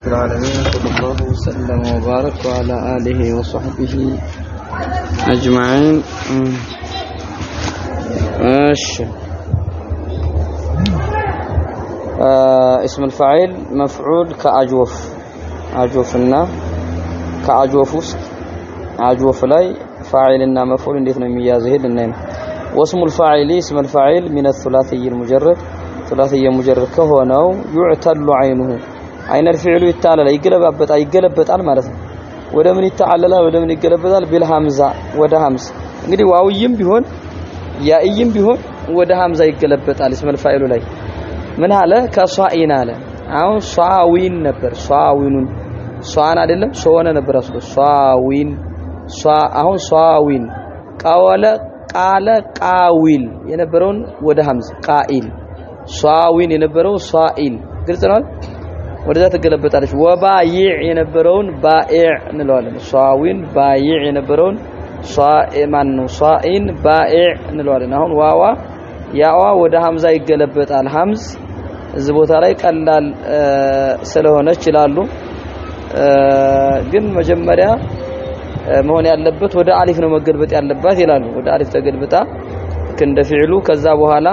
العالمين صلى الله وسلم وبارك على آله وصحبه أجمعين. ماشي. اسم الفاعل مفعول كأجوف أجوفنا كأجوف وسط أجوف لاي فاعلنا مفعول عندنا ميازه لنا. واسم الفاعل اسم الفاعل من الثلاثي المجرد ثلاثي مجرد كهونو يعتل عينه عين الفعل يتعلل يقلبطال ማለት ነው ወደ ምን ይተዓለላል ወደ ምን ይገለበጣል بالهمዛ ወደ ሀምዝ እንግዲህ ዋውይም ቢሆን ያይም ቢሆን ወደ ሀምዛ ይገለበጣል اسم الفاعل ላይ ምን አለ ከሷኢን አለ አሁን ሷዊን ነበር ሷዊኑን ሷን አይደለም ሶወነ ነበር አስሎ ሷዊን አሁን ሷዊን ቃለ ቃዊል የነበረውን ወደ ሀምዝ ቃኢል ሷዊን የነበረው ሷኢል ግልጽ ነው ወደዛ ተገለበጣለች ወባይዕ የነበረውን ባኢዕ እንለዋለን ሷዊን ባይዕ የነበረውን ሷኢማን ነው ሷኢን ባኢዕ እንለዋለን አሁን ዋዋ ያዋ ወደ ሀምዛ ይገለበጣል ሀምዝ እዚህ ቦታ ላይ ቀላል ስለሆነች ይላሉ ግን መጀመሪያ መሆን ያለበት ወደ አሊፍ ነው መገልበጥ ያለባት ይላሉ ወደ አሊፍ ተገልብጣ እንደ ፊዕሉ ከዛ በኋላ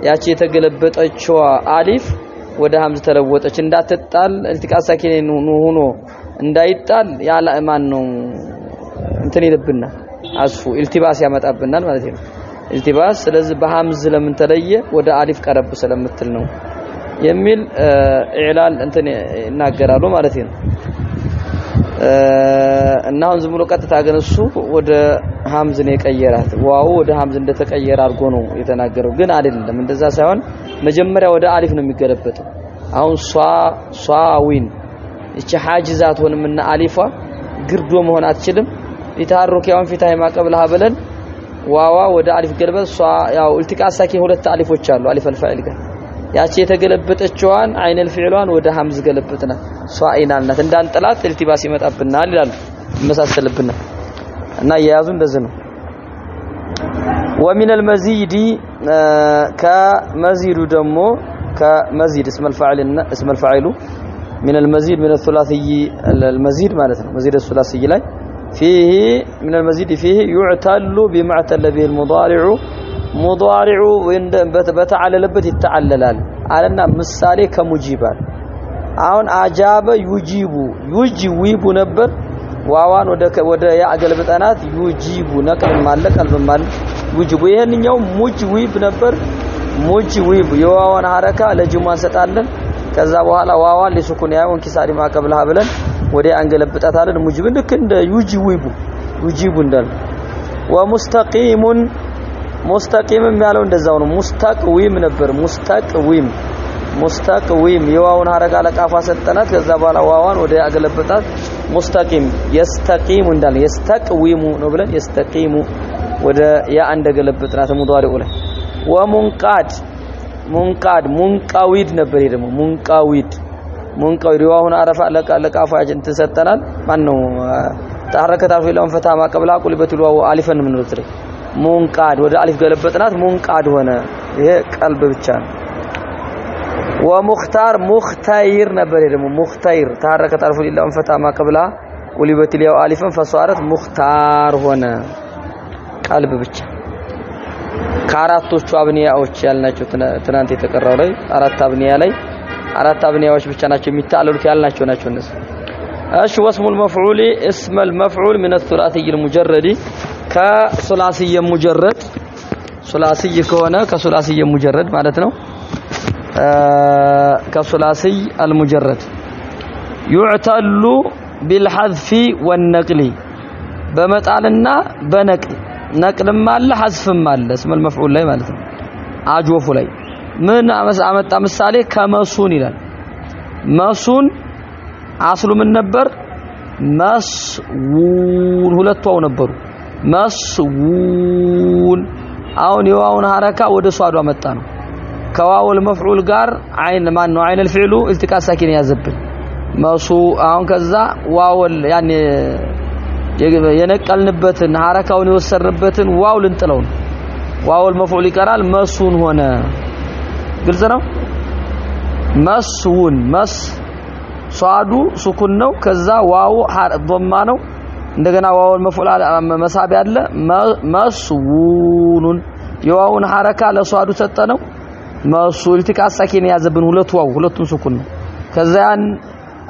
ያቺ የተገለበጠችው አሊፍ ወደ ሀምዝ ተለወጠች እንዳትጣል ኢልቲቃ ሳኪን ሆኖ እንዳይጣል ያለ ማን ነው እንትን ይልብና አስፉ ኢልቲባስ ያመጣብናል ማለት ነው ኢልቲባስ ስለዚህ በሀምዝ ለምን ተለየ ወደ አሊፍ ቀረብ ስለምትል ነው የሚል ኢዕላል እንትን ይናገራሉ ማለት ነው እና አሁን ዝም ብሎ ቀጥታ ግን እሱ ወደ ሀምዝ ነው የቀየራት ዋው ወደ ሀምዝ እንደተቀየረ አድርጎ ነው የተናገረው ግን አይደለም እንደዛ ሳይሆን መጀመሪያ ወደ አሊፍ ነው የሚገለበጠው አሁን ሷዊን እቺ ሐጅዛት ሆነምና አሊፋ ግርዶ መሆን አትችልም ይታረክ ያውን ፊታህ ማቀብለሃ በለን ዋዋ ወደ አሊፍ ገለበጥ ያው ኢልቲቃ ሳኪን ሁለት አሊፎች አሉ አሊፍ አልፋኢል ጋር ያቺ የተገለበጠችዋን አይን الفعሏን ወደ ሀምዝ ገለበጥና ሷኢናልናት እንዳንጠላት ኢልቲባስ ይመጣብናል ይላሉ መሳሰልብናል እና ያያዙ እንደዚህ ነው ومن المزيد كمزيد دمو كمزيد اسم الفاعل من المزيد من الثلاثي المزيد معناته مزيد الثلاثي لا فيه من المزيد فيه يعتل بما اعتل به المضارع مضارع بتعللበት ይተዓለላል አለና ምሳሌ ከሙጂባል አሁን አጃበ ዩጂቡ ነበር ዋዋን ወደ ያ አገልብጠናት ዩጂቡ ነቀል ማለ ቀልብ ማለ ዩጂቡ ይሄንኛው ሙጅዊብ ነበር ሙጅዊብ የዋዋን ሐረካ ለጅሟን ሰጣለን ከዛ በኋላ ዋዋን ለሱኩን ያውን ኪሳሪ ማቀብለሃ ብለን ወደ አንገለብጣታለን ሙጅብ ልክ እንደ ዩጂቡ እንዳል ወሙስተቂሙን ሙስተቂም ያለው እንደዛው ነው ሙስተቅዊም ነበር ሙስተቅዊም የዋውን ሐረካ ለቃፋ ሰጠናት ከዛ በኋላ ዋዋን ወደ ያገለበጣት ሙስተቂም የስተቂሙ እንዳል የስተቅዊሙ ነው ብለን የስተቂሙ ወደ ያ እንደገለበጥናት ሙዳሪኡ ላይ ወሙንቃድ ሙንቃዊድ ነበር ይሄ ደግሞ ሙንቃዊድ የዋውን አረፋ ለቃፋ እንት ሰጠናል ማን ነው ተሐረከታው ለውን ፈታ ማቀብላ ቁልበቱ አሊፈን ምን ነው ትሪ ሙንቃድ ወደ አሊፍ ገለበጥናት ሙንቃድ ሆነ ይሄ ቀልብ ብቻ ነው ومختار مختير ነበር ደግሞ مختير ተሐረከት አልፉ ለውን ፈታ ማቀብላ ቁልበቱ ሊያው አሊፈን ፈሷረት ሙختار ሆነ ቀልብ ብቻ ከአራቶቹ አብኒያዎች ያልናቸው ትናንት የተቀራው ላይ አራት አብኒያዎች ብቻ ናቸው የሚታለሉት ያልናቸው ናቸው እነሱ እሺ واسم المفعول اسم المفعول من الثلاثي المجرد كثلاثي المجرد ثلاثي ከሆነ ከثلاثي المجرد ማለት ነው كثلاثي المجرد يعتل بالحذف والنقل በመጣልና በነቅል ነቅልም አለ ሐዝፍም አለ اسم المفعول ላይ ማለት ነው አጅወፉ ላይ ምን አመጣ ምሳሌ ከመሱን ይላል መሱን አስሉ ምን ነበር መስውን ሁለቱው ነበሩ መስውን አሁን የዋውን ሐረካ ወደ ሷዱ አመጣ ነው ከዋውል መፍዑል ጋር አይን ማን ነው አይን الفعل التقاء ساكن ያዘብን መሱ አሁን ከዛ ዋውል ያኔ የነቀልንበትን ሐረካውን የወሰርንበትን ዋው ልንጥለው ዋውል መፍዑል ይቀራል መሱን ሆነ ግልጽ ነው መስውን ሷዱ ሱኩን ነው ከዛ ዋው ضማ ነው እንደገና ዋው መፍዑል መሳቢያ አለ መስውኑን የዋውን ሐረካ ለሷዱ ሰጠነው መስኡል ተካሳኪን ያዘብን ሁለቱን ሱኩን ነው ከዛ ያን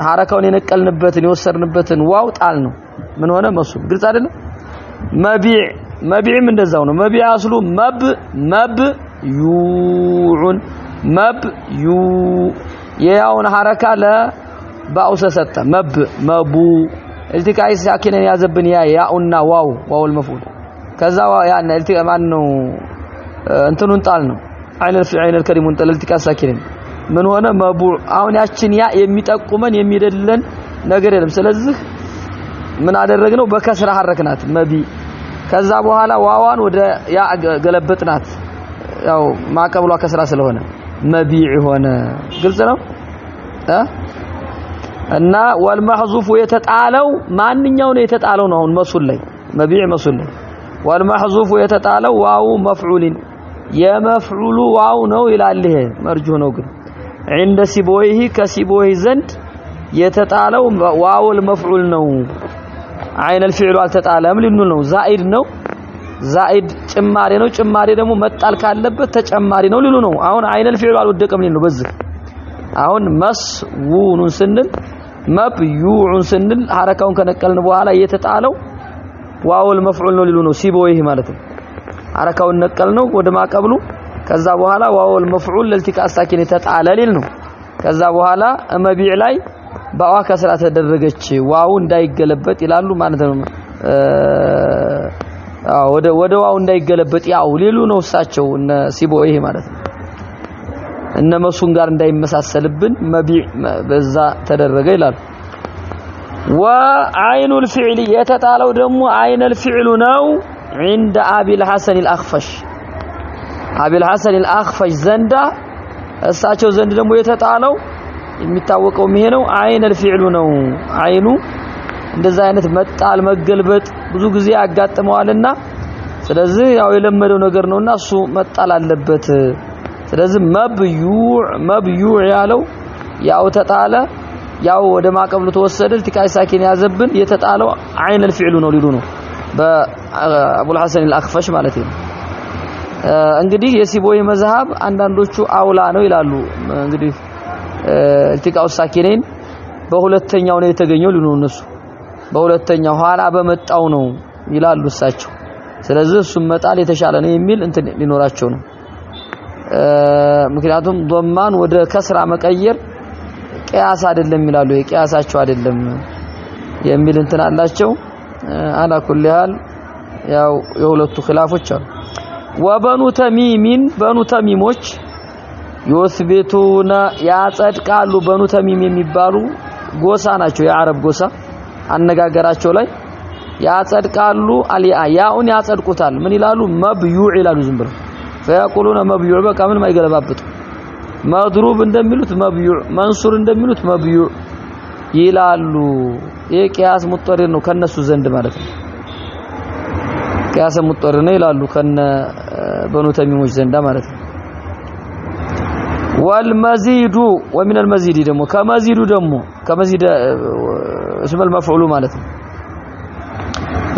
ሐረካውን የነቀልንበትን የወሰርንበትን ዋው ጣል ነው ምን ሆነ መስኡል ግልጽ አይደለም መቢዕም እንደዛው ነው መቢዕ አስሉ መብ ዩዑን መብ ዩ የያውን ሐረካ ለባኡ ሰጠ መቡ التقاء ساكنين ያዘብን ያኡና ዋው المفعول ከዛ ያን التقاء ማን ነው እንትኑን ጣል ነው አይነ الكريم ጣል التقاء ساكنين ምን ሆነ መቡ አሁን ያችን ያ የሚጠቁመን የሚደልለን ነገር የለም ስለዚህ ምን አደረግነው በከስራ ሐረክናት መቢ ከዛ በኋላ ዋዋን ወደ ያ ገለበጥናት ያው ማቀብሏ ከስራ ስለሆነ መቢዕ ሆነ ግልጽ ነው እና والمحذوف የተጣለው ማንኛው ነው የተጣለው ነው አሁን መስኡል ላይ መቢዕ መስኡል ላይ والمحذوف የተጣለው ዋው መፍዑልን የመፍዑሉ ዋው ነው ይላል ይሄ መርጁህ ነው ግን عند ሲቦይሂ ከሲቦይሂ ዘንድ የተጣለው ዋው المفعول ነው አይነ الفعل አልተጣለም ሊሉ ነው ዛኢድ ነው ዛኢድ ጭማሪ ነው ጭማሪ ደግሞ መጣል ካለበት ተጨማሪ ነው ሊሉ ነው አሁን አይነ الفعل አልወደቀም ሊሉ ነው በዚህ አሁን መስውኑን ስንል መብዩዑን ስንል ሐረካውን ከነቀልን በኋላ የተጣለው ዋውል መፍዑል ነው ሊሉ ነው ሲቦይሂ ማለት ነው ሐረካውን ነቀልነው ወደ ማቀብሉ ከዛ በኋላ ዋውል መፍዑል ለልቲቃ ሳኪን የተጣለ ሊል ነው ከዛ በኋላ መቢዕ ላይ ባዋ ከስራ ተደረገች ዋው እንዳይገለበጥ ይላሉ ማለት ነው ወደ ዋው እንዳይገለበጥ ያው ሊሉ ነው እሳቸው እነ ሲቦይሂ ማለት ነው እነ መስኡን ጋር እንዳይመሳሰልብን መቢዕ በዛ ተደረገ ይላል وعين الفعل የተጣለው ደግሞ عين الفعل ነው عند ابي الحسن الاخفش ابي الحسن الاخفش ዘንዳ እሳቸው ዘንድ ደግሞ የተጣለው የሚታወቀው ይሄ ነው عين الفعل ነው አይኑ እንደዛ አይነት መጣል መገልበጥ ብዙ ጊዜ ያጋጥመዋልና ስለዚህ ያው የለመደው ነገር ነውና እሱ መጣል አለበት ስለዚህ መብዩዕ ያለው ያው ተጣለ ያው ወደ ማቀብሉ ተወሰደ التقاء ساكن ያዘብን የተጣለው عين الفعل ነው ሊሉ ነው በአቡ الحسن الاخفش ማለት ነው እንግዲህ የሲቦይ መዝሐብ አንዳንዶቹ አውላ ነው ይላሉ እንግዲህ التقاء ساكنين በሁለተኛው ነው የተገኘው ሊሉ ነው እነሱ በሁለተኛው ኋላ በመጣው ነው ይላሉ እሳቸው ስለዚህ እሱም መጣል የተሻለ ነው የሚል እንትን ሊኖራቸው ነው ምክንያቱም ضمان ወደ ከስራ መቀየር ቂያስ አይደለም ይላሉ የቂያሳቸው አይደለም የሚል እንትን አላቸው አላ ኩል ያህል ያው የሁለቱ ኺላፎች አሉ ወበኑ ተሚሚን በኑ ተሚሞች ይወስቤቱና ያጸድቃሉ በኑ ተሚም የሚባሉ ጎሳ ናቸው የአረብ ጎሳ አነጋገራቸው ላይ ያጸድቃሉ ያውን ያጸድቁታል ምን ይላሉ መብዩዕ ይላሉ ዝም ብለው فيقولون مبيوع በቃ ምን ማይገለባብጡ መድሩብ እንደሚሉት መብዩዕ መንሱር እንደሚሉት መብዩዕ ይላሉ የቂያስ ሙጠሪር ነው ከነሱ ዘንድ ማለት ነው ቂያስ ሙጠሪር ነው ይላሉ ከነ በኑ ተሚሞች ዘንድ ማለት ነው والمزيد ومن المزيد ደግሞ ከመዚዱ ደግሞ ከመዚድ اسم المفعول ማለት ነው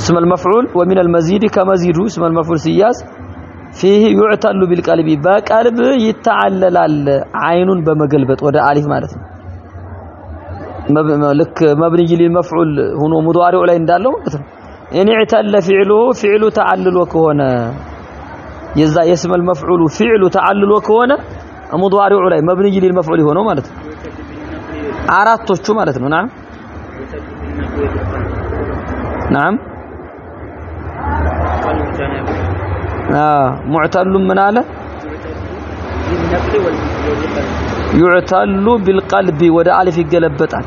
اسم المفعول ومن المزيد كمزيد اسم المفعول سياس فيه يعتل بالقلب بقلب يتعللال عينون بمغلبط ወደ አሊፍ ማለት ነው ልክ مبني للمفعول ሆኖ ሙዳሪው ላይ እንዳለው ማለት ነው ان اعتل فعل تعلل ከሆነ የዛ የስም المفعول فعل تعلل ከሆነ ሙዳሪው ላይ مبني للمفعول ሆኖ ማለት ነው አራቶቹ ማለት ነው نعم معتل من على يعتل بالقلب ودا الف يغلبطال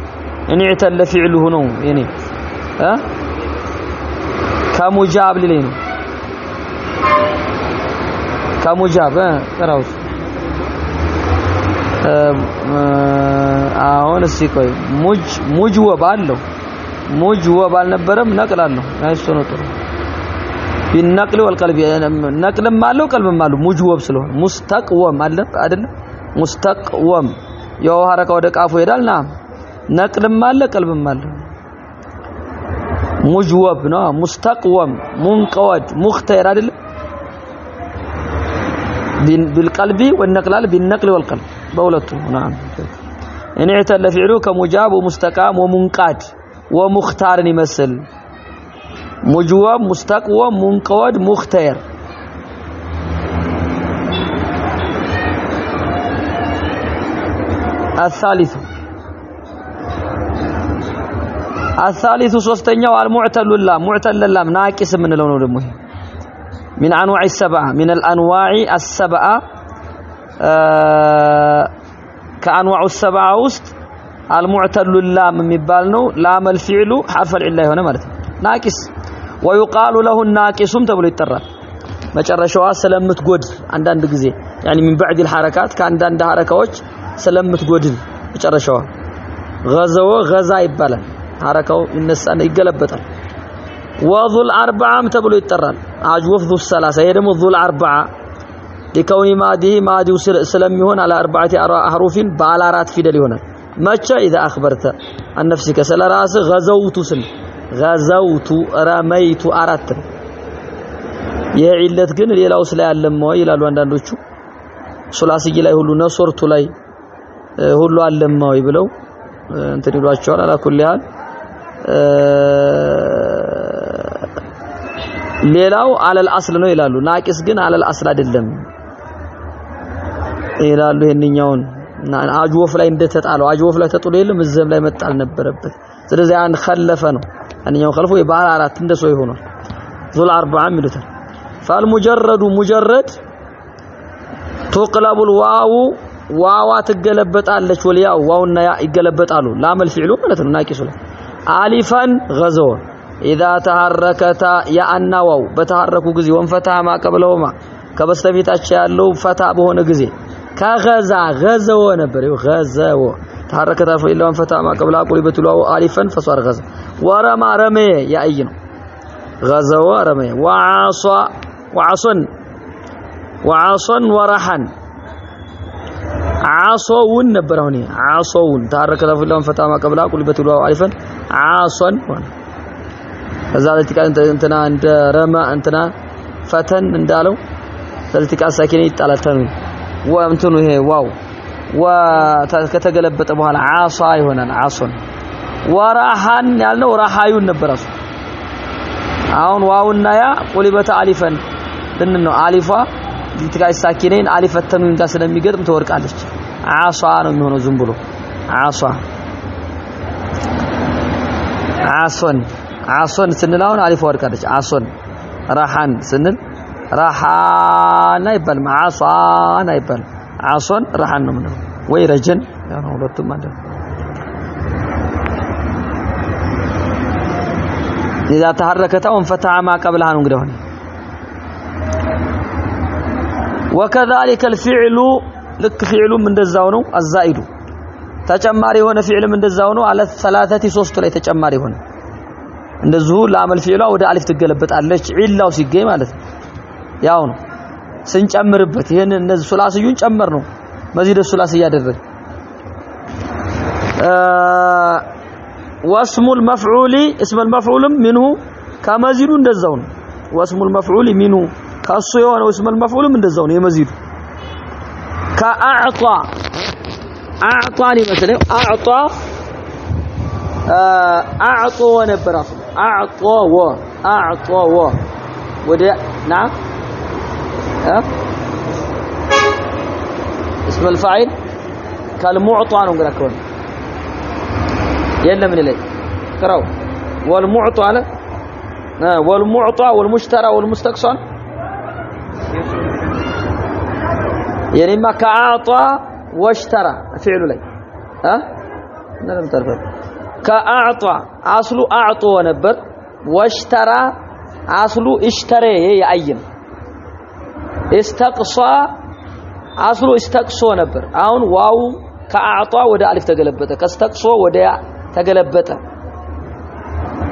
ان يعتل فعله ነው የኔ ከሙጃብ ሊለኝ ነው ከሙጃብ ተራውስ አሁን እስኪ ቆይ ሙጅወብ አለው ሙጅወብ አልነበረም ነቅላለሁ አይሶ ነው ጥሩ بالنقل والقلب نقلم ማለው ቀልብም ማለው ሙጅወብ ስለሆነ ሙስተቅወም አለ አይደል ሙስተቅወም ያው ሐረካ ወደ ቃፉ ይሄዳልና نقلم مال قلب مال مجوب نو مستقوم منقود مختار አይደል بالقلب والنقلال بالنقل والقلب بولته نعم ان اعتل فعله كمجاب ومستقام ومنقاد ومختار يمثل مجوب مستقوم منقود مختار الثالث ሶስተኛው المعتل اللام معتل اللام ناقص ምንለው ነው ደግሞ من انواع السبعه من الانواع السبعه كانواع السبعه ውስጥ المعتل اللام የሚባል ነው لام الفعل حرف العله ሆነ ማለት ነው ناقص ويقال له الناقصም ተብሎ ይጠራል መጨረሻዋ ስለምትጎድ አንዳንድ ጊዜ يعني من بعد الحركات ከአንዳንድ ሐረካዎች ስለምትጎድል መጨረሻዋ غزو غزا ይባላል ሐረካው ይነሳና ይገለበጣል وذو الاربعه ተብሎ ይጠራል አጅወፍ ذو الثلاثه ይሄ ደግሞ ذو الاربعه لكون ماضي ስለሚሆን على اربعه احرف ባለ አራት ፊደል ይሆናል መቼ اذا اخبرت عن نفسك ስለራስ غزوت رميت አራት ነው የዒለት ግን ሌላው ስለ ያለማ ይላሉ አንዳንዶቹ ሱላሲይ ላይ ሁሉ ነሶርቱ ላይ ሁሉ አለማው ብለው እንትን ይሏቸዋል አላኩል ያህል ሌላው አለል አስል ነው ይላሉ ናቂስ ግን አለል አስል አይደለም ይላሉ ይሄንኛውን አጅወፍ ላይ እንደተጣለው አጅወፍ ላይ ተጥሎ የለም እዘም ላይ መጣል ነበረበት ስለዚህ ያን خلፈ ነው አንኛው خلፈው የባህር አራት እንደሰው ይሆናል ዙል 40 ሚሉታል فالمجرد مجرد تقلب الواو واوا تገለበጣለች ወልያው ዋውና ያ ይገለበጣሉ ላመል ፊዕሉ ማለት ነው ናቂሱ ላይ አሊፈን غزو اذا تحركت يا النواو በተሐረኩ ጊዜ ወንፈታ ማቀበለውማ ከበስተፊታቸው ያለው ፈታ በሆነ ጊዜ ከغዛ غزو ነበር غزو تحركت فإلا وانفتا ማቀበላ ቁልበቱ ለው አሊፈን فصار غزو ورما رمي يا اي ነው غزو رمي وعصا ورحا عصون نبروني عصون تحرك له فلان فتا ما قبل قلبت له عارفا عصون فذلك انتنا عند رمى انتنا فتن እንዳለው ذلك ساكن ይጣላታል ወእንትኑ ይሄ ዋው ከተገለበጠ በኋላ عصا ይሆናል عصون ወራሃን ያልነው ራሃዩን ነበርሱ አሁን ዋውና ያ ቁልበተ አሊፈን ለነው አሊፋ ዲትጋይ ሳኪነን አሊፈተኑን ጋር ስለሚገጥም ተወርቃለች አሷ ነው የሚሆነው ዝም ብሎ አሶን ስንላውን አሊፋ ወርቃለች አሶን ራሃን ስንል ራሃና ይባል ማዓሷና ይባል አሶን ራሃን ነው ምነው ወይ ረጀን ያው ሁለቱም ማለት إذا تحركت وانفتح ما قبلها ነው እንግዲህ وكذلك الفعل لك فعلም እንደዛው ነው الزائد ተጨማሪ ሆነ فعلም እንደዛው ነው على ثلاثه 3 ላይ ተጨማሪ ሆነ እንደዚሁ ላመል فعሏ ወደ አሊፍ ትገለበጣለች ዒላው ሲገኝ ማለት ነው ያው ነው ስንጨምርበት ይሄን እነዚህ ሱላሲዩን ጨመር ነው መዚድ ሱላሲ ያደረገ واسم المفعول اسم المفعول منه كما زيد እንደዛው ነው واسم المفعول منه ካሱ የሆነው اسم المفعول እንደዛው ነው የመዚዱ كاعطى اعطاني مثلا اعطى ነበር اعطى ወደ نعم اسم الفاعل كالمعطى ነው እንግዲህ يلا من الليل قراو والمعطى على والمعطى والمشترى والمستقصى يعني ما كأعطى واشترى فعل لي لم تعرف كأعطى أصل أعطى ونبر واشترى أصل اشترى يعين استقصى أصل استقصى نبر أون واو كأعطى ودا ألف تقلبته كاستقصى ودا ተገለበጠ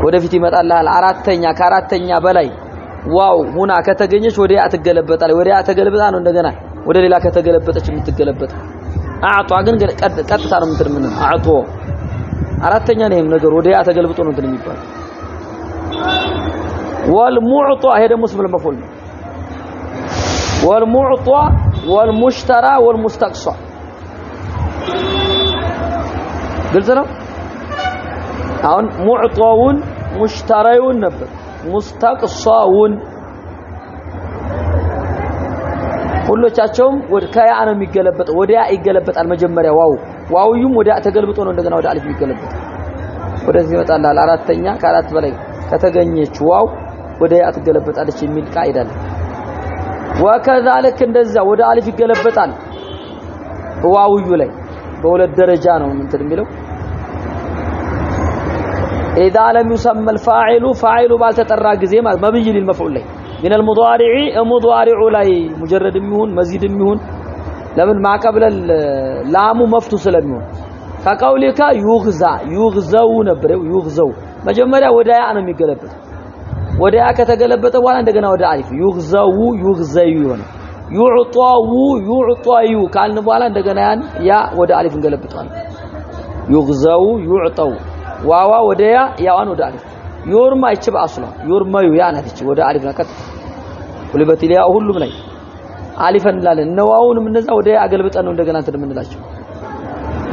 ወደፊት ይመጣልሃል አራተኛ ከአራተኛ በላይ ዋው ሁና ከተገኘች ወዲያ ተገለበጣል ወዲያ ተገለበጣ ነው እንደገና ወደ ሌላ ከተገለበጠች የምትገለበጥ አዕጧ ግን ቀጥታ ነው የምትርምን አዕጦ አራተኛ ነው ነገር ወደ ያ ተገልብጦ ነው እንትን የሚባል والمعطى هي ده اسم المفعول والمعطى والمشترى والمستقصى قلت له አሁን ሙዕጣውን ሙሽተራውን ነበር ሙስተቅሳውን ሁሎቻቸውም ወደ ከያ ነው የሚገለበጥ ወዲያ ይገለበጣል መጀመሪያ ዋውዩም ወዲያ ተገልብጦ ነው እንደገና ወደ አሊፍ የሚገለበጥ ወደዚህ ይመጣል አራተኛ ከአራት በላይ ከተገኘች ዋው ወዲያ ተገለበጣለች የሚል ቃይዳ አለ ወከዛልክ እንደዛ ወደ አሊፍ ይገለበጣል ዋውዩ ላይ በሁለት ደረጃ ነው እንትን የሚለው إذا لم يسمى الفاعل فاعل بالتطرى غزي مبني للمفعول لي من المضارع مضارع لاي مجرد يمون مزيد يمون لمن ما قبل اللام مفتوح ስለሚሆን ከቀውሊካ يغزو ነበር يغزو መጀመሪያ ወዳያ ነው የሚገለበጥ ወዳያ ከተገለበጠ በኋላ እንደገና ወደ አሊፍ يغزو ይሆነ يعطوا ካልን በኋላ እንደገና ያ ወደ አሊፍ እንገለብጣለን يغزو يعطوا ዋዋ ወደያ ያዋን ወደ አሊፍ ዮርማ ይችባ አስላ ዮርማዩ ያናትች ወደ አሊፍ ናቀጥ ሁለበቲሊያ ሁሉም ላይ አሊፈን እንላለን ነዋውንም እነዛ ወደ አገልብጠን ነው እንደገና እንትን የምንላቸው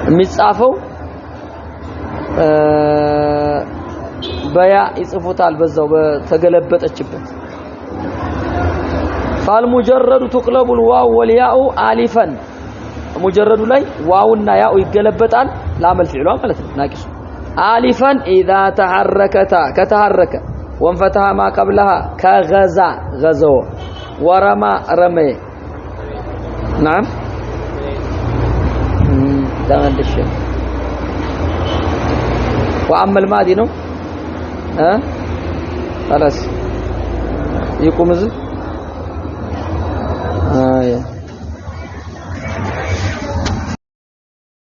የሚጻፈው በያ ይጽፉታል በዛው በተገለበጠችበት فالمجرد تقلب الواو والياء الفا مجرد ላይ ዋውና ያው ይገለበጣል ላመል ፊዕሏ ማለት ነው ናቂሱ الفا اذا تحركتا كتحرك وانفتح ما قبلها كغزا غزو ورمى رمي نعم تمام الشيء واما الماضي نو خلاص يقوم